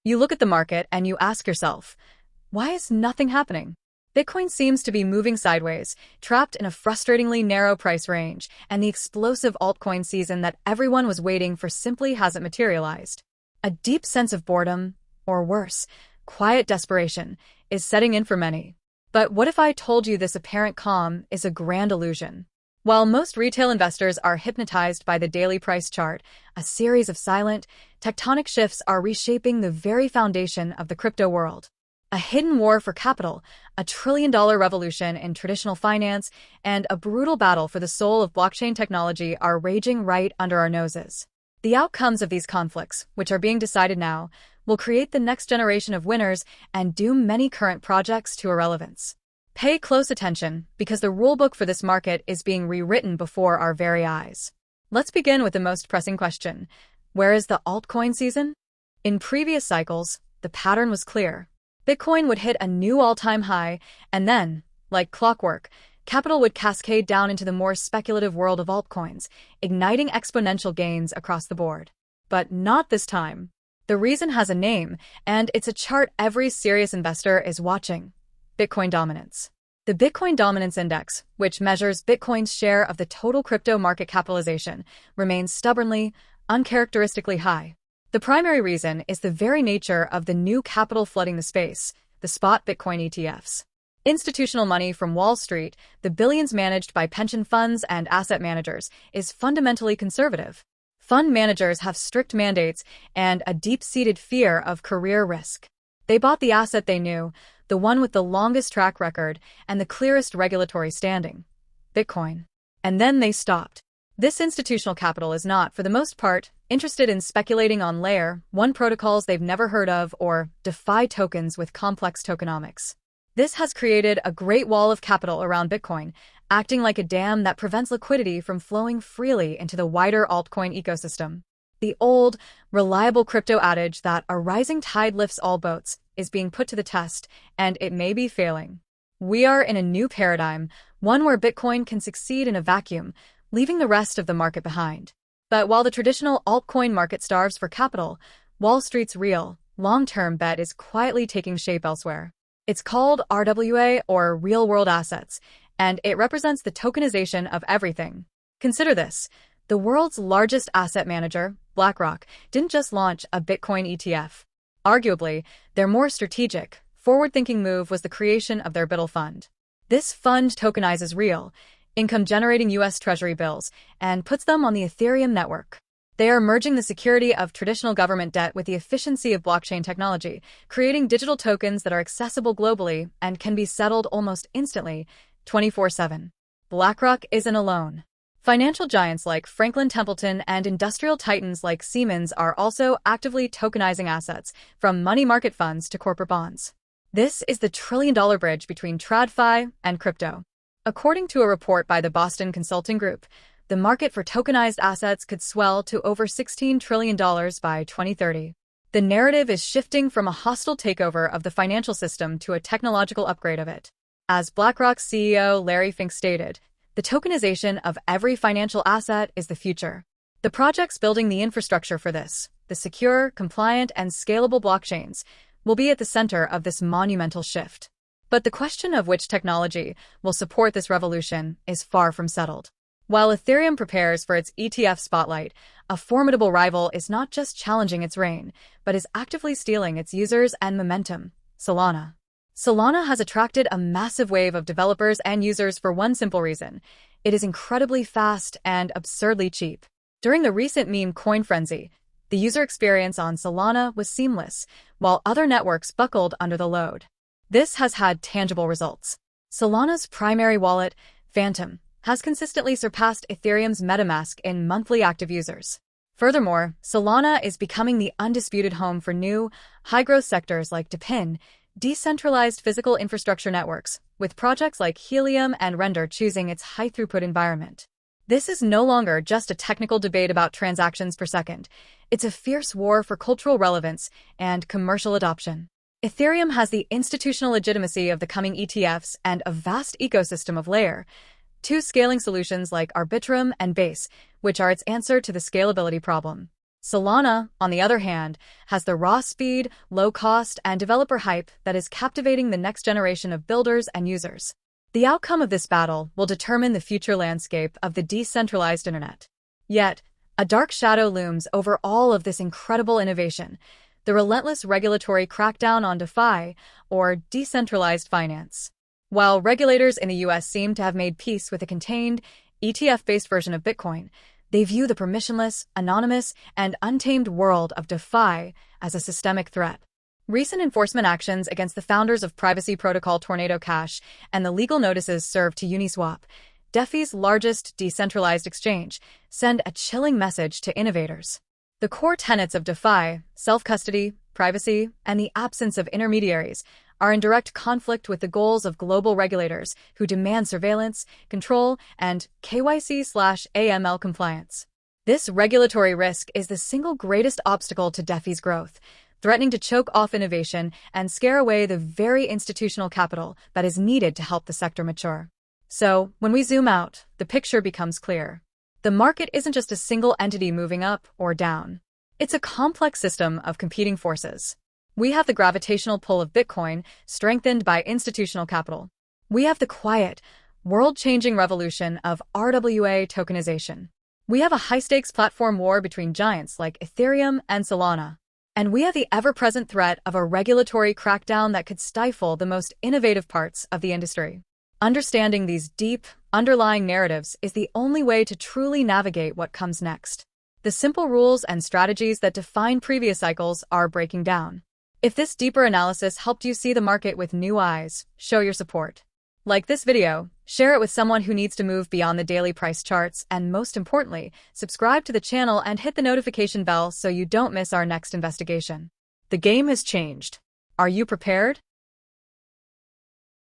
You look at the market and you ask yourself, why is nothing happening? Bitcoin seems to be moving sideways, trapped in a frustratingly narrow price range, and the explosive altcoin season that everyone was waiting for simply hasn't materialized. A deep sense of boredom, or worse, quiet desperation, is setting in for many. But what if I told you this apparent calm is a grand illusion? While most retail investors are hypnotized by the daily price chart, a series of silent, tectonic shifts are reshaping the very foundation of the crypto world. A hidden war for capital, a trillion-dollar revolution in traditional finance, and a brutal battle for the soul of blockchain technology are raging right under our noses. The outcomes of these conflicts, which are being decided now, will create the next generation of winners and doom many current projects to irrelevance. Pay close attention, because the rulebook for this market is being rewritten before our very eyes. Let's begin with the most pressing question. Where is the altcoin season? In previous cycles, the pattern was clear. Bitcoin would hit a new all-time high, and then, like clockwork, capital would cascade down into the more speculative world of altcoins, igniting exponential gains across the board. But not this time. The reason has a name, and it's a chart every serious investor is watching. Bitcoin dominance. The Bitcoin Dominance Index, which measures Bitcoin's share of the total crypto market capitalization, remains stubbornly, uncharacteristically high. The primary reason is the very nature of the new capital flooding the space, the spot Bitcoin ETFs. Institutional money from Wall Street, the billions managed by pension funds and asset managers, is fundamentally conservative. Fund managers have strict mandates and a deep-seated fear of career risk. They bought the asset they knew, the one with the longest track record and the clearest regulatory standing, Bitcoin. And then they stopped. This institutional capital is not, for the most part, interested in speculating on Layer 1 protocols they've never heard of or DeFi tokens with complex tokenomics. This has created a great wall of capital around Bitcoin, acting like a dam that prevents liquidity from flowing freely into the wider altcoin ecosystem. The old, reliable crypto adage that a rising tide lifts all boats is being put to the test, and it may be failing. We are in a new paradigm, one where Bitcoin can succeed in a vacuum, leaving the rest of the market behind. But while the traditional altcoin market starves for capital, Wall Street's real, long-term bet is quietly taking shape elsewhere. It's called RWA, or real-world assets, and it represents the tokenization of everything. Consider this. The world's largest asset manager, BlackRock, didn't just launch a Bitcoin ETF. Arguably, their more strategic, forward-thinking move was the creation of their BUIDL fund. This fund tokenizes real, income-generating U.S. Treasury bills and puts them on the Ethereum network. They are merging the security of traditional government debt with the efficiency of blockchain technology, creating digital tokens that are accessible globally and can be settled almost instantly, 24/7. BlackRock isn't alone. Financial giants like Franklin Templeton and industrial titans like Siemens are also actively tokenizing assets, from money market funds to corporate bonds. This is the trillion-dollar bridge between TradFi and crypto. According to a report by the Boston Consulting Group, the market for tokenized assets could swell to over $16 trillion by 2030. The narrative is shifting from a hostile takeover of the financial system to a technological upgrade of it. As BlackRock's CEO Larry Fink stated, the tokenization of every financial asset is the future. The projects building the infrastructure for this, the secure, compliant, and scalable blockchains, will be at the center of this monumental shift. But the question of which technology will support this revolution is far from settled. While Ethereum prepares for its ETF spotlight, a formidable rival is not just challenging its reign, but is actively stealing its users and momentum, Solana. Solana has attracted a massive wave of developers and users for one simple reason. It is incredibly fast and absurdly cheap. During the recent meme coin frenzy, the user experience on Solana was seamless, while other networks buckled under the load. This has had tangible results. Solana's primary wallet, Phantom, has consistently surpassed Ethereum's MetaMask in monthly active users. Furthermore, Solana is becoming the undisputed home for new, high-growth sectors like DePIN, decentralized physical infrastructure networks, with projects like Helium and Render choosing its high-throughput environment. This is no longer just a technical debate about transactions per second. It's a fierce war for cultural relevance and commercial adoption. Ethereum has the institutional legitimacy of the coming ETFs and a vast ecosystem of Layer 2 scaling solutions like Arbitrum and Base, which are its answer to the scalability problem. Solana, on the other hand, has the raw speed, low cost, and developer hype that is captivating the next generation of builders and users. The outcome of this battle will determine the future landscape of the decentralized internet. Yet, a dark shadow looms over all of this incredible innovation: the relentless regulatory crackdown on DeFi, or decentralized finance. While regulators in the US seem to have made peace with a contained, ETF-based version of Bitcoin, they view the permissionless, anonymous, and untamed world of DeFi as a systemic threat. Recent enforcement actions against the founders of privacy protocol Tornado Cash and the legal notices served to Uniswap, DeFi's largest decentralized exchange, send a chilling message to innovators. The core tenets of DeFi, self-custody, privacy, and the absence of intermediaries, are in direct conflict with the goals of global regulators who demand surveillance, control, and KYC/AML compliance. This regulatory risk is the single greatest obstacle to DeFi's growth, threatening to choke off innovation and scare away the very institutional capital that is needed to help the sector mature. So, when we zoom out, the picture becomes clear. The market isn't just a single entity moving up or down. It's a complex system of competing forces. We have the gravitational pull of Bitcoin, strengthened by institutional capital. We have the quiet, world-changing revolution of RWA tokenization. We have a high-stakes platform war between giants like Ethereum and Solana. And we have the ever-present threat of a regulatory crackdown that could stifle the most innovative parts of the industry. Understanding these deep, underlying narratives is the only way to truly navigate what comes next. The simple rules and strategies that define previous cycles are breaking down. If this deeper analysis helped you see the market with new eyes, show your support. Like this video, share it with someone who needs to move beyond the daily price charts, and most importantly, subscribe to the channel and hit the notification bell so you don't miss our next investigation. The game has changed. Are you prepared?